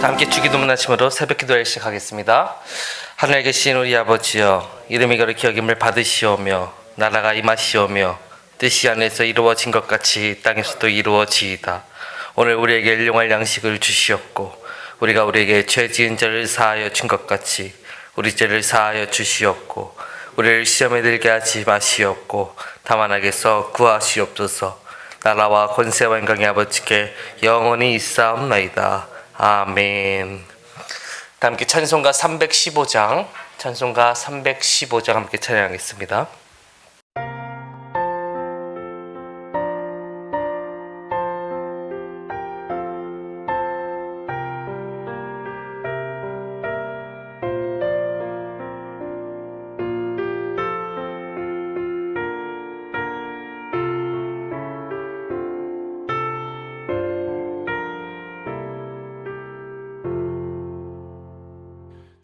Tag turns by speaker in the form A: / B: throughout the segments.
A: 다 함께 주기도문 아침으로 새벽 기도를 시작하겠습니다. 하늘에 계신 우리 아버지여, 이름이 거룩히 여김을 받으시오며 나라가 임하시오며 뜻이 하늘에서 이루어진 것 같이 땅에서도 이루어지이다. 오늘 우리에게 일용할 양식을 주시옵고 우리가 우리에게 죄 지은 자를 사하여 준 것 같이 우리 죄를 사하여 주시옵고 우리를 시험에 들게 하지 마시옵고 다만 악에서 구하시옵소서. 나라와 권세와 영광의 아버지께 영원히 있사옵나이다. 아멘. 다 함께 찬송가 315장 함께 찬양하겠습니다.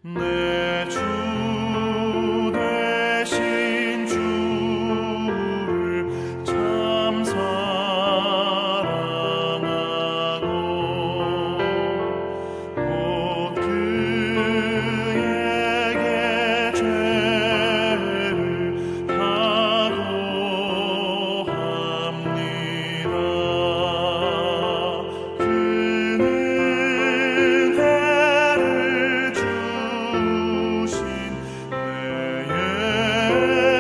B: 내 주 되신 주를 참 사랑하고 곧 그에게 죄를 다고합니다. 그는 해를 주신 내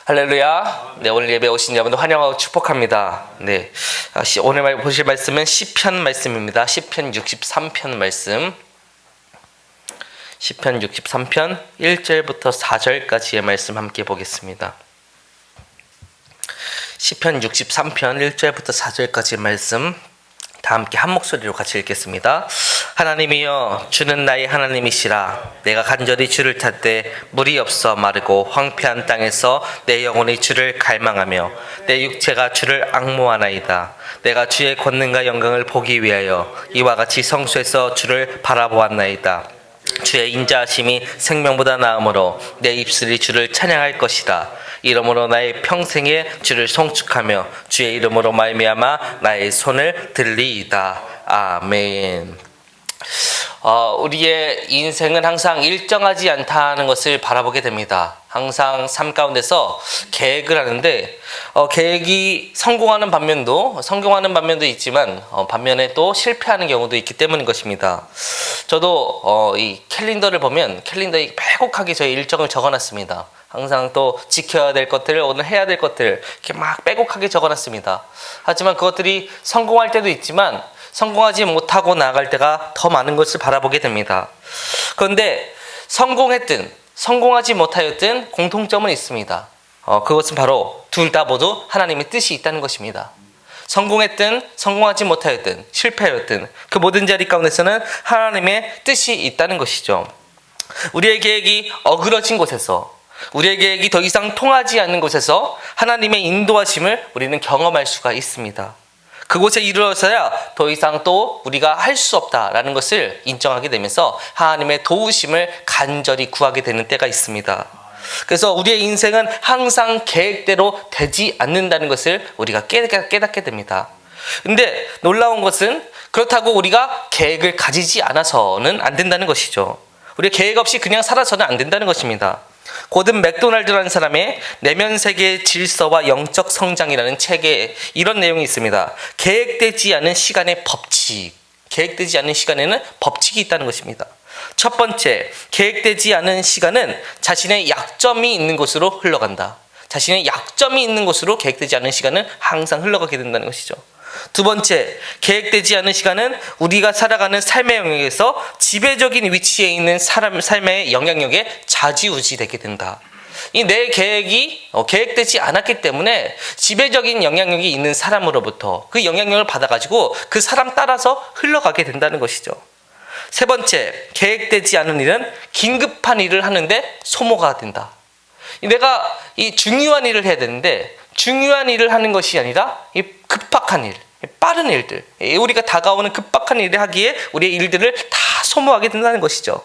A: 할렐루야. 네, 오늘 예배 오신 여러분들 환영하고 축복합니다. 네, 오늘 보실 말씀은 시편 말씀입니다. 시편 63편 말씀. 시편 63편 1절부터 4절까지의 말씀 함께 보겠습니다. 시편 63편 1절부터 4절까지의 말씀 다 함께 한 목소리로 같이 읽겠습니다. 하나님이여, 주는 나의 하나님이시라. 내가 간절히 주를 찾되 물이 없어 마르고 황폐한 땅에서 내 영혼이 주를 갈망하며 내 육체가 주를 앙모하나이다. 내가 주의 권능과 영광을 보기 위하여 이와 같이 성소에서 주를 바라보았나이다. 주의 인자하심이 생명보다 나으므로 내 입술이 주를 찬양할 것이다. 이러므로 나의 평생에 주를 송축하며 주의 이름으로 말미암아 나의 손을 들리이다. 아멘. 우리의 인생은 항상 일정하지 않다는 것을 바라보게 됩니다. 항상 삶 가운데서 계획을 하는데 계획이 성공하는 반면도 있지만 반면에 또 실패하는 경우도 있기 때문인 것입니다. 저도 이 캘린더를 보면 캘린더에 빼곡하게 저의 일정을 적어놨습니다. 항상 또 지켜야 될 것들, 오늘 해야 될 것들 이렇게 막 빼곡하게 적어놨습니다. 하지만 그것들이 성공할 때도 있지만 성공하지 못하고 나아갈 때가 더 많은 것을 바라보게 됩니다. 그런데 성공했든 성공하지 못하였든 공통점은 있습니다. 그것은 바로 둘 다 모두 하나님의 뜻이 있다는 것입니다. 성공했든 성공하지 못하였든 실패하였든 그 모든 자리 가운데서는 하나님의 뜻이 있다는 것이죠. 우리의 계획이 어그러진 곳에서, 우리의 계획이 더 이상 통하지 않는 곳에서 하나님의 인도하심을 우리는 경험할 수가 있습니다. 그곳에 이르러서야 더 이상 또 우리가 할 수 없다라는 것을 인정하게 되면서 하나님의 도우심을 간절히 구하게 되는 때가 있습니다. 그래서 우리의 인생은 항상 계획대로 되지 않는다는 것을 우리가 깨닫게 됩니다. 근데 놀라운 것은 그렇다고 우리가 계획을 가지지 않아서는 안 된다는 것이죠. 우리 계획 없이 그냥 살아서는 안 된다는 것입니다. 고든 맥도날드라는 사람의 내면 세계의 질서와 영적 성장이라는 책에 이런 내용이 있습니다. 계획되지 않은 시간의 법칙. 계획되지 않은 시간에는 법칙이 있다는 것입니다. 첫 번째, 계획되지 않은 시간은 자신의 약점이 있는 곳으로 흘러간다. 자신의 약점이 있는 곳으로 계획되지 않은 시간은 항상 흘러가게 된다는 것이죠. 두 번째, 계획되지 않은 시간은 우리가 살아가는 삶의 영역에서 지배적인 위치에 있는 삶의 영향력에 좌지우지되게 된다. 이 내 계획이 계획되지 않았기 때문에 지배적인 영향력이 있는 사람으로부터 그 영향력을 받아가지고 그 사람 따라서 흘러가게 된다는 것이죠. 세 번째, 계획되지 않은 일은 긴급한 일을 하는데 소모가 된다. 내가 이 중요한 일을 해야 되는데 중요한 일을 하는 것이 아니라 이 급박한 일, 빠른 일들, 우리가 다가오는 급박한 일을 하기에 우리의 일들을 다 소모하게 된다는 것이죠.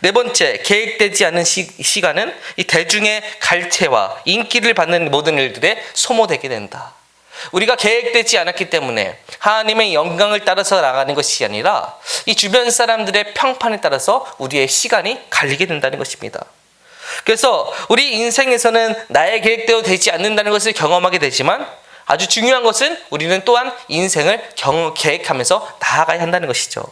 A: 네 번째, 계획되지 않은 시간은 이 대중의 갈채와 인기를 받는 모든 일들에 소모되게 된다. 우리가 계획되지 않았기 때문에 하나님의 영광을 따라서 나가는 것이 아니라 이 주변 사람들의 평판에 따라서 우리의 시간이 갈리게 된다는 것입니다. 그래서 우리 인생에서는 나의 계획대로 되지 않는다는 것을 경험하게 되지만 아주 중요한 것은 우리는 또한 인생을 계획하면서 나아가야 한다는 것이죠.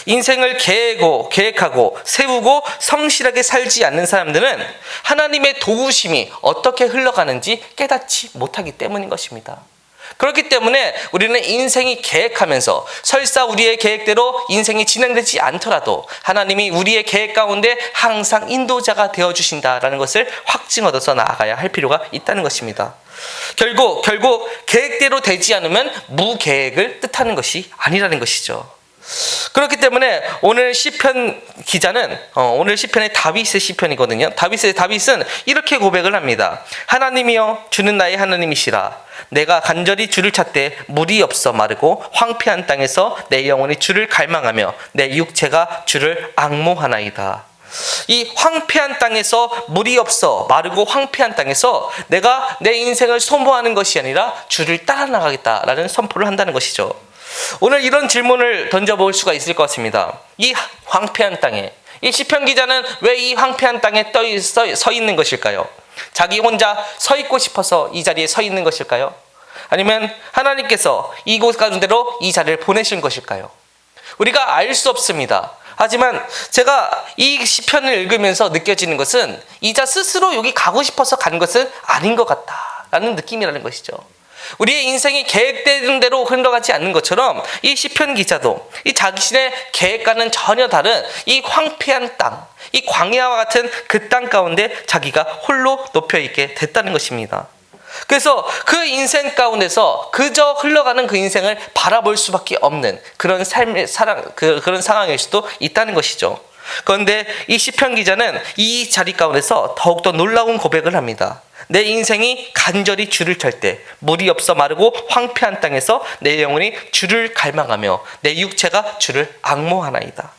A: 인생을 계획하고 세우고 성실하게 살지 않는 사람들은 하나님의 도우심이 어떻게 흘러가는지 깨닫지 못하기 때문인 것입니다. 그렇기 때문에 우리는 인생이 계획하면서 설사 우리의 계획대로 인생이 진행되지 않더라도 하나님이 우리의 계획 가운데 항상 인도자가 되어주신다라는 것을 확증 얻어서 나아가야 할 필요가 있다는 것입니다. 결국 계획대로 되지 않으면 무계획을 뜻하는 것이 아니라는 것이죠. 그렇기 때문에 오늘 시편 기자는 오늘 시편의 다윗의 시편이거든요. 다윗은 이렇게 고백을 합니다. 하나님이여, 주는 나의 하나님이시라. 내가 간절히 주를 찾되 물이 없어 마르고 황폐한 땅에서 내 영혼이 주를 갈망하며 내 육체가 주를 앙모하나이다. 이 황폐한 땅에서 물이 없어 마르고 황폐한 땅에서 내가 내 인생을 소모하는 것이 아니라 주를 따라 나가겠다라는 선포를 한다는 것이죠. 오늘 이런 질문을 던져볼 수가 있을 것 같습니다. 이 황폐한 땅에, 이 시편 기자는 왜 이 황폐한 땅에 서 있는 것일까요? 자기 혼자 서 있고 싶어서 이 자리에 서 있는 것일까요? 아니면 하나님께서 이곳 가운데로 이 자리를 보내신 것일까요? 우리가 알 수 없습니다. 하지만 제가 이 시편을 읽으면서 느껴지는 것은 이자 스스로 여기 가고 싶어서 간 것은 아닌 것 같다라는 느낌이라는 것이죠. 우리의 인생이 계획된 대로 흘러가지 않는 것처럼 이 시편 기자도 이 자신의 계획과는 전혀 다른 이 황폐한 땅, 이 광야와 같은 그 땅 가운데 자기가 홀로 놓여 있게 됐다는 것입니다. 그래서 그 인생 가운데서 그저 흘러가는 그 인생을 바라볼 수밖에 없는 그런 삶의 그런 상황일 수도 있다는 것이죠. 그런데 이 시편 기자는 이 자리 가운데서 더욱더 놀라운 고백을 합니다. 내 인생이 간절히 주를 찰 때 물이 없어 마르고 황폐한 땅에서 내 영혼이 주를 갈망하며 내 육체가 주를 앙모하나이다.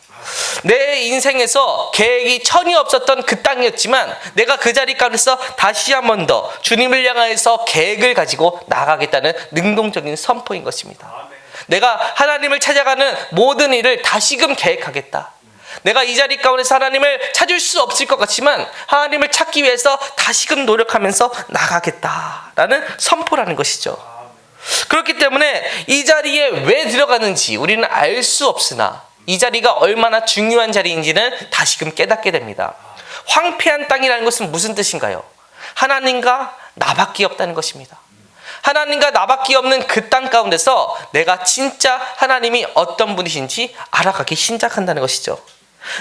A: 내 인생에서 계획이 전혀 없었던 그 땅이었지만 내가 그 자리 가운데서 다시 한 번 더 주님을 향해서 계획을 가지고 나가겠다는 능동적인 선포인 것입니다. 내가 하나님을 찾아가는 모든 일을 다시금 계획하겠다. 내가 이 자리 가운데서 하나님을 찾을 수 없을 것 같지만 하나님을 찾기 위해서 다시금 노력하면서 나가겠다라는 선포라는 것이죠. 그렇기 때문에 이 자리에 왜 들어가는지 우리는 알 수 없으나 이 자리가 얼마나 중요한 자리인지는 다시금 깨닫게 됩니다. 황폐한 땅이라는 것은 무슨 뜻인가요? 하나님과 나밖에 없다는 것입니다. 하나님과 나밖에 없는 그 땅 가운데서 내가 진짜 하나님이 어떤 분이신지 알아가기 시작한다는 것이죠.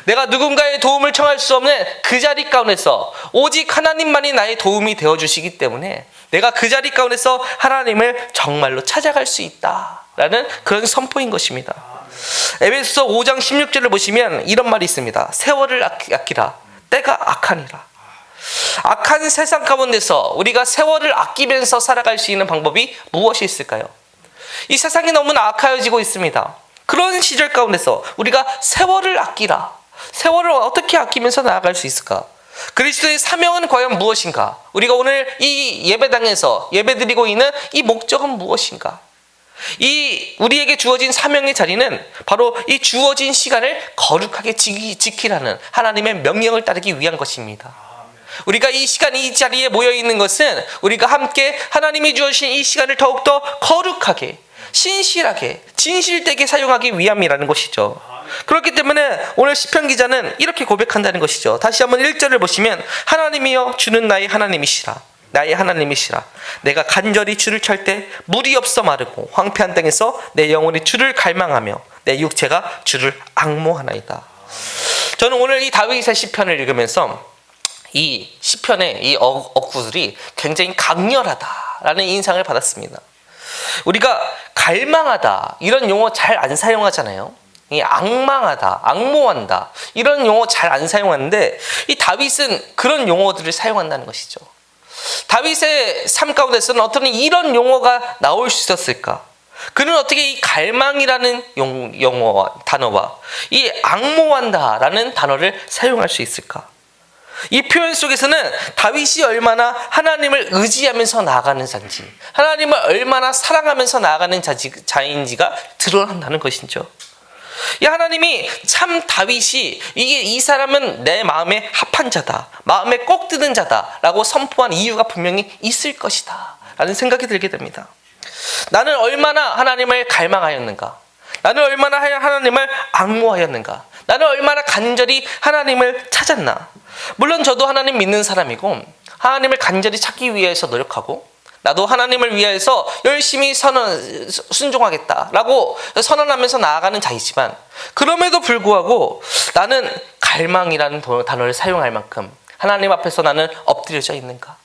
A: 내가 누군가의 도움을 청할 수 없는 그 자리 가운데서 오직 하나님만이 나의 도움이 되어주시기 때문에 내가 그 자리 가운데서 하나님을 정말로 찾아갈 수 있다라는 그런 선포인 것입니다. 에베소서 5장 16절을 보시면 이런 말이 있습니다. 세월을 아끼라 때가 악하니라. 악한 세상 가운데서 우리가 세월을 아끼면서 살아갈 수 있는 방법이 무엇이 있을까요? 이 세상이 너무나 악하여지고 있습니다. 그런 시절 가운데서 우리가 세월을 아끼라. 세월을 어떻게 아끼면서 나아갈 수 있을까? 그리스도의 사명은 과연 무엇인가? 우리가 오늘 이 예배당에서 예배드리고 있는 이 목적은 무엇인가? 이 우리에게 주어진 사명의 자리는 바로 이 주어진 시간을 거룩하게 지키라는 하나님의 명령을 따르기 위한 것입니다. 우리가 이 시간 이 자리에 모여 있는 것은 우리가 함께 하나님이 주어진 이 시간을 더욱더 거룩하게 신실하게 진실되게 사용하기 위함이라는 것이죠. 그렇기 때문에 오늘 시편 기자는 이렇게 고백한다는 것이죠. 다시 한번 1절을 보시면 하나님이여 주는 나의 하나님이시라. 나의 하나님이시라. 내가 간절히 주를 찰 때 물이 없어 마르고 황폐한 땅에서 내 영혼이 주를 갈망하며 내 육체가 주를 앙모하나이다. 저는 오늘 이 다윗의 시편을 읽으면서 이 시편의 이 어구들이 굉장히 강렬하다라는 인상을 받았습니다. 우리가 갈망하다 이런 용어 잘 안 사용하잖아요. 이 악망하다, 앙모한다 이런 용어 잘 안 사용하는데 이 다윗은 그런 용어들을 사용한다는 것이죠. 다윗의 삶 가운데서는 어떤 이런 용어가 나올 수 있었을까? 그는 어떻게 이 갈망이라는 단어와 이 앙모한다라는 단어를 사용할 수 있을까? 이 표현 속에서는 다윗이 얼마나 하나님을 의지하면서 나아가는 자인지, 하나님을 얼마나 사랑하면서 나아가는 자인지가 드러난다는 것이죠. 이 하나님이 참 다윗이 이 사람은 내 마음에 합한 자다, 마음에 꼭 드는 자다라고 선포한 이유가 분명히 있을 것이다 라는 생각이 들게 됩니다. 나는 얼마나 하나님을 갈망하였는가, 나는 얼마나 하나님을 앙모하였는가, 나는 얼마나 간절히 하나님을 찾았나. 물론 저도 하나님 믿는 사람이고 하나님을 간절히 찾기 위해서 노력하고 나도 하나님을 위해서 열심히 순종하겠다라고 선언하면서 나아가는 자이지만 그럼에도 불구하고 나는 갈망이라는 단어를 사용할 만큼 하나님 앞에서 나는 엎드려져 있는가?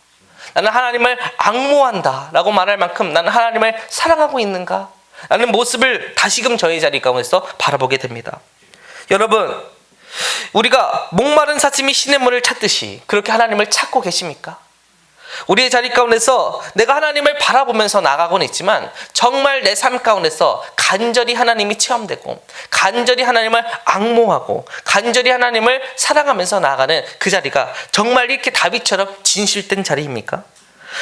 A: 나는 하나님을 앙모한다라고 말할 만큼 나는 하나님을 사랑하고 있는가? 라는 모습을 다시금 저의 자리 가운데서 바라보게 됩니다. 여러분, 우리가 목마른 사슴이 시냇물을 찾듯이 그렇게 하나님을 찾고 계십니까? 우리의 자리 가운데서 내가 하나님을 바라보면서 나가고는 있지만 정말 내 삶 가운데서 간절히 하나님이 체험되고 간절히 하나님을 앙모하고 간절히 하나님을 사랑하면서 나아가는 그 자리가 정말 이렇게 다윗처럼 진실된 자리입니까?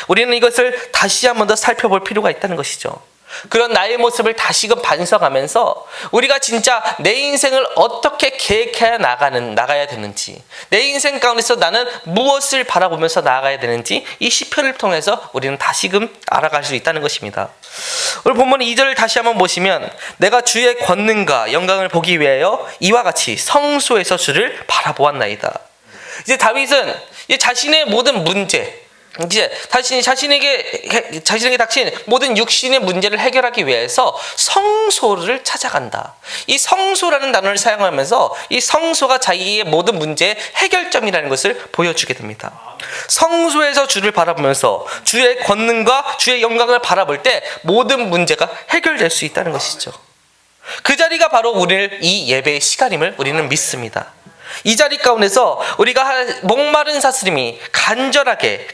A: 우리는 이것을 다시 한 번 더 살펴볼 필요가 있다는 것이죠. 그런 나의 모습을 다시금 반성하면서 우리가 진짜 내 인생을 어떻게 계획해 나가야 되는지, 내 인생 가운데서 나는 무엇을 바라보면서 나아가야 되는지 이 시편을 통해서 우리는 다시금 알아갈 수 있다는 것입니다. 오늘 본문 2절을 다시 한번 보시면 내가 주의 권능과 영광을 보기 위하여 이와 같이 성소에서 주를 바라보았나이다. 이제 다윗은 이제 자신의 모든 문제, 이제 자신에게 닥친 모든 육신의 문제를 해결하기 위해서 성소를 찾아간다. 이 성소라는 단어를 사용하면서 이 성소가 자기의 모든 문제의 해결점이라는 것을 보여주게 됩니다. 성소에서 주를 바라보면서 주의 권능과 주의 영광을 바라볼 때 모든 문제가 해결될 수 있다는 것이죠. 그 자리가 바로 우리를 이 예배의 시간임을 우리는 믿습니다. 이 자리 가운데서 우리가 목마른 사스림이 간절하게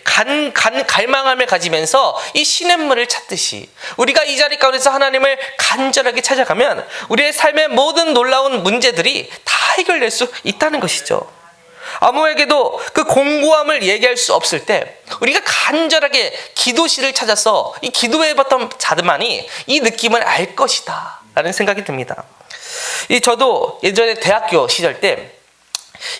A: 갈망함을 가지면서 이 시냇물을 찾듯이 우리가 이 자리 가운데서 하나님을 간절하게 찾아가면 우리의 삶의 모든 놀라운 문제들이 다 해결될 수 있다는 것이죠. 아무에게도 그 공고함을 얘기할 수 없을 때 우리가 간절하게 기도실을 찾아서 이 기도해봤던 자들만이 이 느낌을 알 것이다 라는 생각이 듭니다. 저도 예전에 대학교 시절 때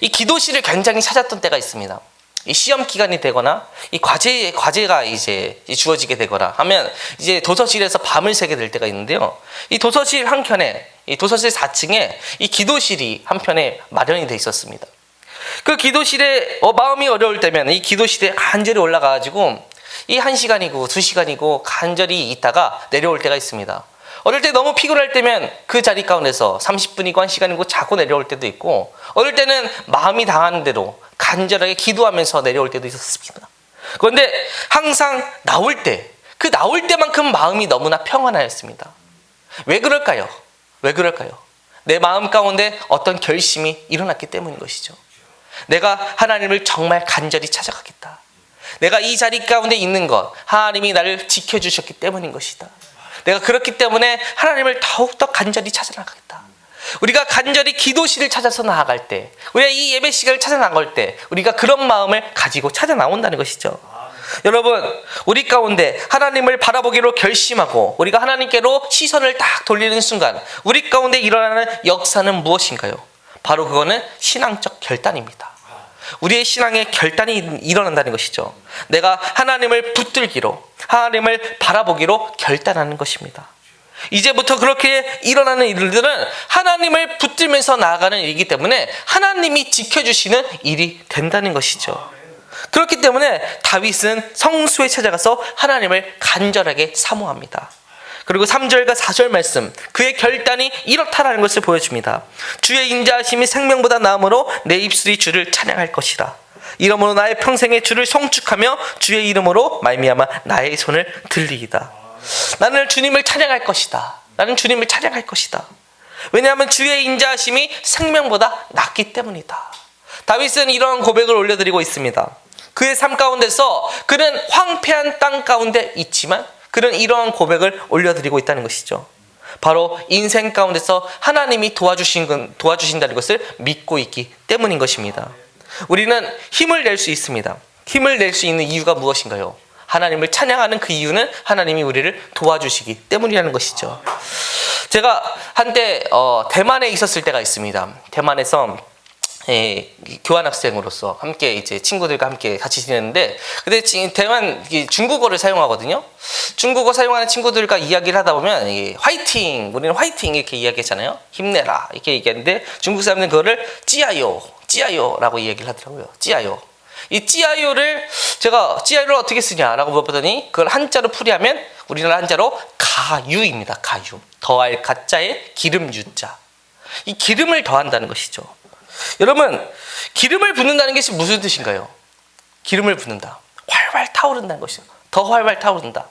A: 이 기도실을 굉장히 찾았던 때가 있습니다. 이 시험 기간이 되거나 이 과제가 이제 주어지게 되거나 하면 이제 도서실에서 밤을 새게 될 때가 있는데요. 이 도서실 한켠에, 이 도서실 4층에 이 기도실이 한편에 마련이 돼 있었습니다. 그 기도실에 마음이 어려울 때면 이 기도실에 간절히 올라가가지고 이 1시간이고 2시간이고 간절히 있다가 내려올 때가 있습니다. 어릴 때 너무 피곤할 때면 그 자리 가운데서 30분이고 1시간이고 자고 내려올 때도 있고, 어릴 때는 마음이 당하는 대로 간절하게 기도하면서 내려올 때도 있었습니다. 그런데 항상 나올 때만큼 마음이 너무나 평안하였습니다. 왜 그럴까요? 내 마음 가운데 어떤 결심이 일어났기 때문인 것이죠. 내가 하나님을 정말 간절히 찾아가겠다. 내가 이 자리 가운데 있는 것, 하나님이 나를 지켜주셨기 때문인 것이다. 내가 그렇기 때문에 하나님을 더욱더 간절히 찾아나가겠다. 우리가 간절히 기도실을 찾아서 나아갈 때, 우리가 이 예배 시간을 찾아 나갈 때 우리가 그런 마음을 가지고 찾아 나온다는 것이죠. 여러분, 우리 가운데 하나님을 바라보기로 결심하고 우리가 하나님께로 시선을 딱 돌리는 순간 우리 가운데 일어나는 역사는 무엇인가요? 바로 그거는 신앙적 결단입니다. 우리의 신앙의 결단이 일어난다는 것이죠. 내가 하나님을 붙들기로, 하나님을 바라보기로 결단하는 것입니다. 이제부터 그렇게 일어나는 일들은 하나님을 붙들면서 나아가는 일이기 때문에 하나님이 지켜주시는 일이 된다는 것이죠. 그렇기 때문에 다윗은 성소에 찾아가서 하나님을 간절하게 사모합니다. 그리고 3절과 4절 말씀, 그의 결단이 이렇다라는 것을 보여줍니다. 주의 인자하심이 생명보다 나음으로 내 입술이 주를 찬양할 것이라. 이러므로 나의 평생에 주를 송축하며 주의 이름으로 말미암아 나의 손을 들리이다. 나는 주님을 찬양할 것이다. 왜냐하면 주의 인자하심이 생명보다 낫기 때문이다. 다윗은 이러한 고백을 올려드리고 있습니다. 그의 삶 가운데서 그는 황폐한 땅 가운데 있지만 그는 이러한 고백을 올려드리고 있다는 것이죠. 바로 인생 가운데서 하나님이 도와주신다는 것을 믿고 있기 때문인 것입니다. 우리는 힘을 낼 수 있습니다. 힘을 낼 수 있는 이유가 무엇인가요? 하나님을 찬양하는 그 이유는 하나님이 우리를 도와주시기 때문이라는 것이죠. 제가 한때 대만에 있었을 때가 있습니다. 대만에서 교환학생으로서 함께 이제 친구들과 함께 같이 지냈는데, 근데 대만 중국어를 사용하거든요. 중국어 사용하는 친구들과 이야기를 하다 보면 화이팅, 우리는 화이팅 이렇게 이야기했잖아요. 힘내라 이렇게 얘기하는데 중국 사람들은 그거를 찌아요라고 이야기를 하더라고요. 찌아요. 이 찌아요를 제가 찌아요를 어떻게 쓰냐라고 물어보더니 그걸 한자로 풀이하면 우리나라 한자로 가유입니다. 가유. 더할 가자에 기름 유자. 이 기름을 더한다는 것이죠. 여러분, 기름을 붓는다는 것이 무슨 뜻인가요? 기름을 붓는다. 활활 타오른다는 것이죠. 더 활활 타오른다.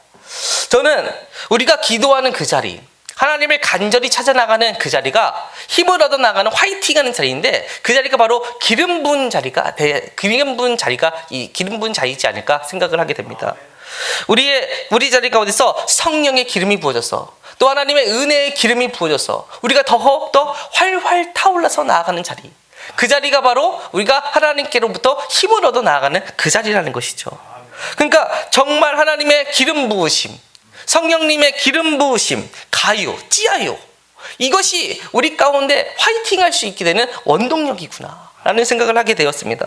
A: 저는 우리가 기도하는 그 자리, 하나님을 간절히 찾아나가는 그 자리가 힘을 얻어 나가는 화이팅하는 자리인데, 그 자리가 바로 기름 부은 자리가 이 기름 부은 자리이지 않을까 생각을 하게 됩니다. 우리 자리 가운데서 성령의 기름이 부어져서, 또 하나님의 은혜의 기름이 부어져서 우리가 더욱더 활활 타올라서 나아가는 자리, 그 자리가 바로 우리가 하나님께로부터 힘을 얻어 나아가는 그 자리라는 것이죠. 그러니까 정말 하나님의 기름 부으심, 성령님의 기름 부으심, 가요, 찌아요, 이것이 우리 가운데 화이팅할 수 있게 되는 원동력이구나 라는 생각을 하게 되었습니다.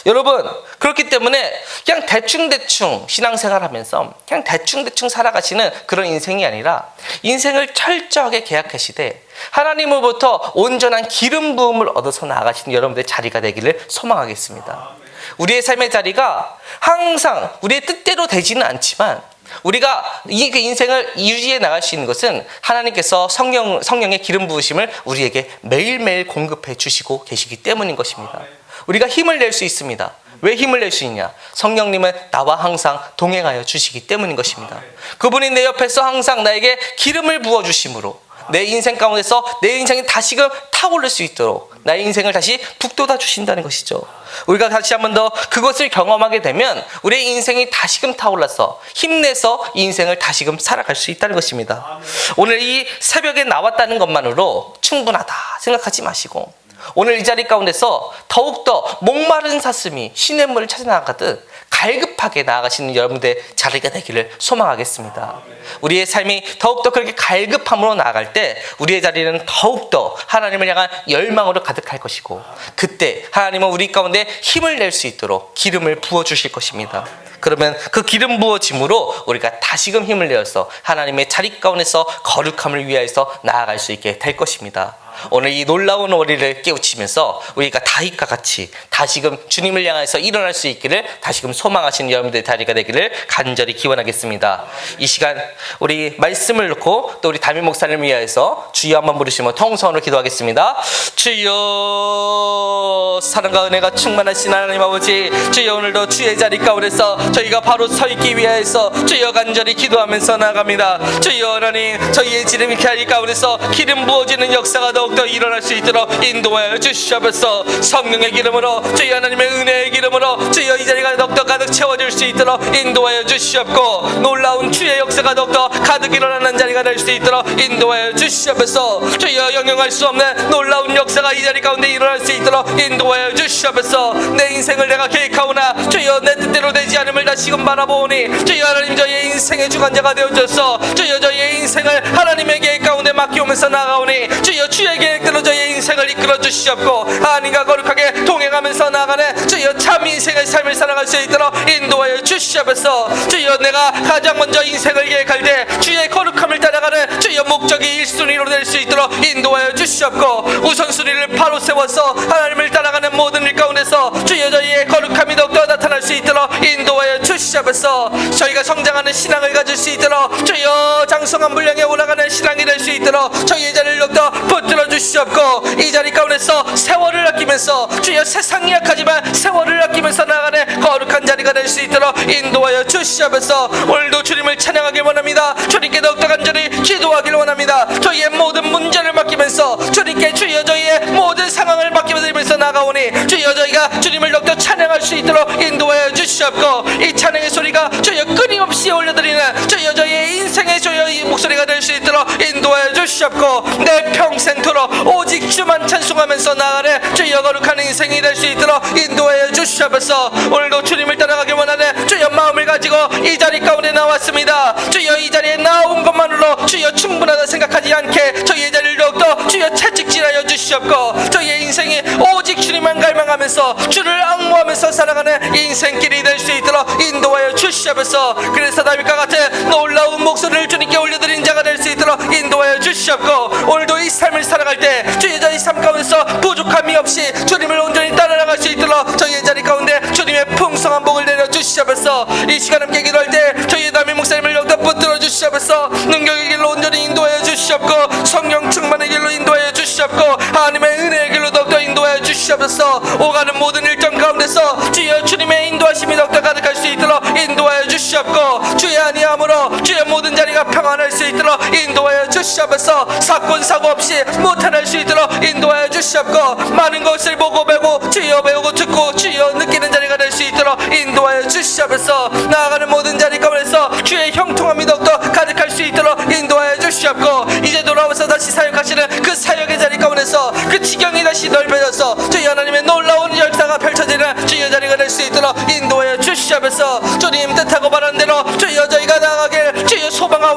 A: 여러분, 그렇기 때문에 그냥 대충대충 신앙생활 하면서 그냥 대충대충 살아가시는 그런 인생이 아니라 인생을 철저하게 계약하시되 하나님으로부터 온전한 기름 부음을 얻어서 나아가시는 여러분들의 자리가 되기를 소망하겠습니다. 우리의 삶의 자리가 항상 우리의 뜻대로 되지는 않지만 우리가 이 인생을 유지해 나갈 수 있는 것은 하나님께서 성령의 기름 부으심을 우리에게 매일매일 공급해 주시고 계시기 때문인 것입니다. 우리가 힘을 낼 수 있습니다. 왜 힘을 낼 수 있냐? 성령님은 나와 항상 동행하여 주시기 때문인 것입니다. 그분이 내 옆에서 항상 나에게 기름을 부어주심으로 내 인생 가운데서 내 인생이 다시금 타오를 수 있도록 나의 인생을 다시 북돋아 주신다는 것이죠. 우리가 다시 한 번 더 그것을 경험하게 되면 우리의 인생이 다시금 타올라서 힘내서 이 인생을 다시금 살아갈 수 있다는 것입니다. 오늘 이 새벽에 나왔다는 것만으로 충분하다 생각하지 마시고 오늘 이 자리 가운데서 더욱더 목마른 사슴이 시냇물을 찾아 나가듯 갈급하게 나아가시는 여러분들의 자리가 되기를 소망하겠습니다. 우리의 삶이 더욱더 그렇게 갈급함으로 나아갈 때 우리의 자리는 더욱더 하나님을 향한 열망으로 가득할 것이고 그때 하나님은 우리 가운데 힘을 낼 수 있도록 기름을 부어주실 것입니다. 그러면 그 기름 부어짐으로 우리가 다시금 힘을 내어서 하나님의 자리 가운데서 거룩함을 위하여서 나아갈 수 있게 될 것입니다. 오늘 이 놀라운 원리를 깨우치면서 우리가 다윗과 같이 다시금 주님을 향해서 일어날 수 있기를 다시금 소망하시는 여러분들의 자리가 되기를 간절히 기원하겠습니다. 이 시간 우리 말씀을 놓고 또 우리 담임 목사님을 위하여서 주여 한번 부르시면 통성으로 기도하겠습니다. 주여, 사랑과 은혜가 충만하신 하나님 아버지, 주여 오늘도 주의 자리 가운데서 저희가 바로 서 있기 위하여서 주여 간절히 기도하면서 나아갑니다. 주여 하나님, 저희의 지름이 자리 가운데서 기름 부어지는 역사가 더욱더 일어날 수 있도록 인도하여 주시옵소서. 성령의 기름으로, 주여 하나님의 은혜의 기름으로 주여 이 자리가 더욱더 가득 채워질 수 있도록 인도하여 주시옵고 놀라운 주의 역사가 더욱더 가득 일어나는 자리가 될 수 있도록 인도하여 주시옵소서. 주여 영영할 수 없는 놀라운 역사가 이 자리 가운데 일어날 수 있도록 인도하여 주시옵소서. 내 인생을 내가 계획하오나 주여 내 뜻대로 되지 않음을 다시금 바라보니 주여 하나님 저희의 인생의 주관자가 되어줘서 주여 저희의 인생을 하나님의 계획 가운데 맡기오면서 나아가오니 주여 주의 계획대로 저희의 인생을 이끌어 주시옵고 하나님과 거룩하게 동행하면서 나아가는 주여 참 인생의 삶을 살아갈 수 있도록 인도하여 주시옵소서. 주여 내가 가장 먼저 인생을 계획할 때 주의 거룩함을 따라가는 주여 목적이 1순위로 될 수 있도록 인도하여 주시옵고 우선순위를 바로 세워서 하나님을 따라가는 모든 일 가운데서 주여 저희의 거룩함이 더욱더 나타날 수 있도록 인도하여 주시옵소서. 저희가 성장하는 신앙을 가질 수 있도록 주여 장성한 분량에 올라가는 신앙이 될 수 있도록 저희의 자리를 더욱더 붙들어 주시옵고 이 자리 가운데서 세월을 아끼면서 주여 세상이 약하지만 세월을 아끼면서 나아가는 거룩한 자리가 될 수 있도록 인도하여 주시옵소서. 오늘도 주님을 찬양하길 원합니다. 주님께 더욱더 간절히 기도하길 원합니다. 저희의 모든 문제를 맡기면서 주님께 주여 저희의 모든 상황을 맡기면서 나가오니 주여 저희가 주님을 더욱더 찬양할 수 있도록 인도하여 주시옵고 이 찬양의 소리가 주여 끊임없이 올려드리는 주여 저희의 인생의 주여 이 목소리가 될 수 있도록 인도하여 주시옵고 내 평생토록 오직 주만 찬송하면서 나아가는 주여 거룩한 인생이 될 수 있도록 인도하여 주시옵소서. 오늘도 주님을 따라가길 원하는 주여 마음을 가지고 이 자리 가운데 나왔습니다. 주여 이 자리에 나온 것만으로 주여 충분하다 생각하지 않게 저희의 자리를 더욱더 주여 채찍질하여 주시옵고 저희의 인생이 오직 주님만 갈망하면서 주를 앙모하면서 살아가는 인생길이 될 수 있도록 인도하여 주시옵소서. 그래서 다윗과 같은 놀라운 목소리를 주님께 올려드린 자가 될 수 있도록 인도하여 주시옵고 오늘도 이 삶을 살아갈 때 주의 저희 삶 가운데서 부족함이 없이 주님을 온전히 따라나갈 수 있도록 저희의 자리 가운데 주님의 풍성한 복을 내려 주시옵소서. 이 시간 함께 기도할 때 저희의 담임 목사님을 더욱더 붙들어 주시옵소서. 능력의 길로 온전히 인도하여 주시옵고 성령 충만의 길로 인도하여 주시옵고 하나님의 은혜의 길로 더욱더 인도하여 주시옵소서. 오가는 모든 일정 가운데서 주여 주님의 인도하심이 더욱더 가득할 수 있도록 인도하여 주시옵고 주의 아니함으로 주의 모든 자리가 평안할 수 있도록 인도하여 주시옵소서. 사건 사고 없이 무탄할 수 있도록 인도하여 주시옵고 많은 것을 보고 배우고 주여 배우고 듣고 주여 느끼는 자리가 될 수 있도록 인도하여 주시옵소서. 나아가는 모든 자리 가운데서 주의 형통함이 더욱더 가득할 수 있도록 인도하여 주시옵고 이제 돌아와서 다시 사역하시는 그 사역의 자리 가운데서 그 지경이 다시 넓어져서 주여 하나님의 놀라운 역사가 펼쳐지는 주여 자리가 될 수 있도록 인도하여 주시옵소서. 주님 뜻하고 바란 대로 주여 저희가 나아가길 주여 소망하옵소서.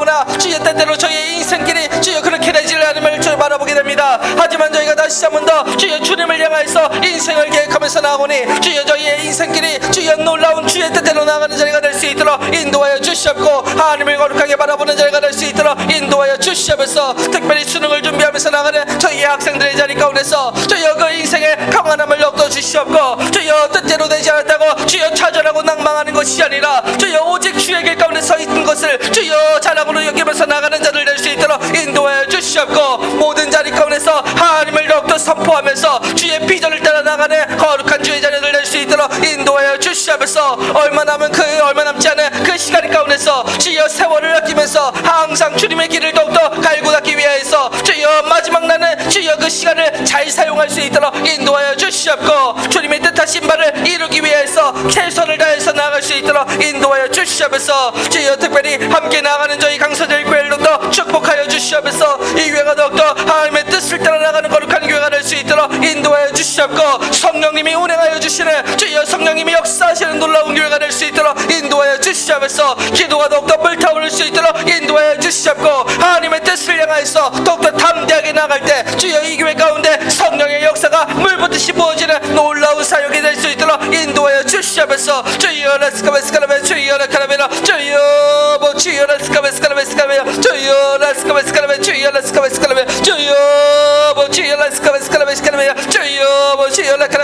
A: 뜻대로 저희의 인생길이 주여 그렇게 되질 않음을 주여 바라보게 됩니다. 하지만 저희가 다시 한 번 더 주여 주님을 향하여서 인생을 계획하면서 나아오니 주여 저희의 인생길이 주여 놀라운 주의 뜻대로 나아가는 자리가 될 수 있도록 인도하여 주시옵고 하나님을 거룩하게 바라보는 자리가 될 수 있도록 인도하여 주시옵소서. 특별히 수능을 준비하면서 나가는 저희의 학생들의 자리 가운데서 주여 그 인생의 평안함을 얻어 주시옵고 주여 뜻대로 되지 않았다고 주여 좌절하고 낭망하는 것이 아니라 주여 오직 주의 길 가운데 서 있는 것을 주여 자랑으로 여기면서 나가는 자들 될 수 있도록 인도하여 주시옵고 모든 자리 가운데서 하나님을 더욱더 선포하면서 주의 비전을 따라 나가는 거룩한 주의 자녀들 될 수 있도록 인도하여 주시옵소서. 얼마 남지 않은 그 시간 가운데서 주여 세월을 아끼면서 항상 주님의 길을 더욱더 갈고 닦기 위하여서 주여 마지막 날은 주여 그 시간을 잘 사용할 수 있도록 인도하여 주시옵고 주님의 뜻하신 바를 이루기 위해서 최선을 다해서 나아갈 수 있도록 인도하여 주시옵소서. 주여 특별히 함께 나가는 저희 강서절 교회를 더욱더 축복하여 주시옵소서. 이 교회가 더욱더 하나님의 뜻을 따라 나가는 거룩한 교회가 될 수 있도록 인도하여 주시옵고 성령님이 운행하여 주시는 주여 성령님이 역사하시는 놀라운 교회가 될 수 있도록 인도하여 주시옵소서. 기도가 더욱더 불타오를 수 있도록 인도하여 주시옵고 하나님의 뜻을 향하여서 더욱더 담대하게 나갈 때 주여 이 교회 가운데 성령의 역사가 물붓듯이 부어지는 놀라운 사역이 될 수 있도록 인도하여 주시옵소서. 주여 라스카베스카라베 주여 라카라베라 주여 뭐 주여 라스카베스카라베스카라베 주여 라스카베스카라베 주여 라스카베스카라베 주여 뭐 주여 라스카베스카라베스카라베 주여 뭐 주여 라카라베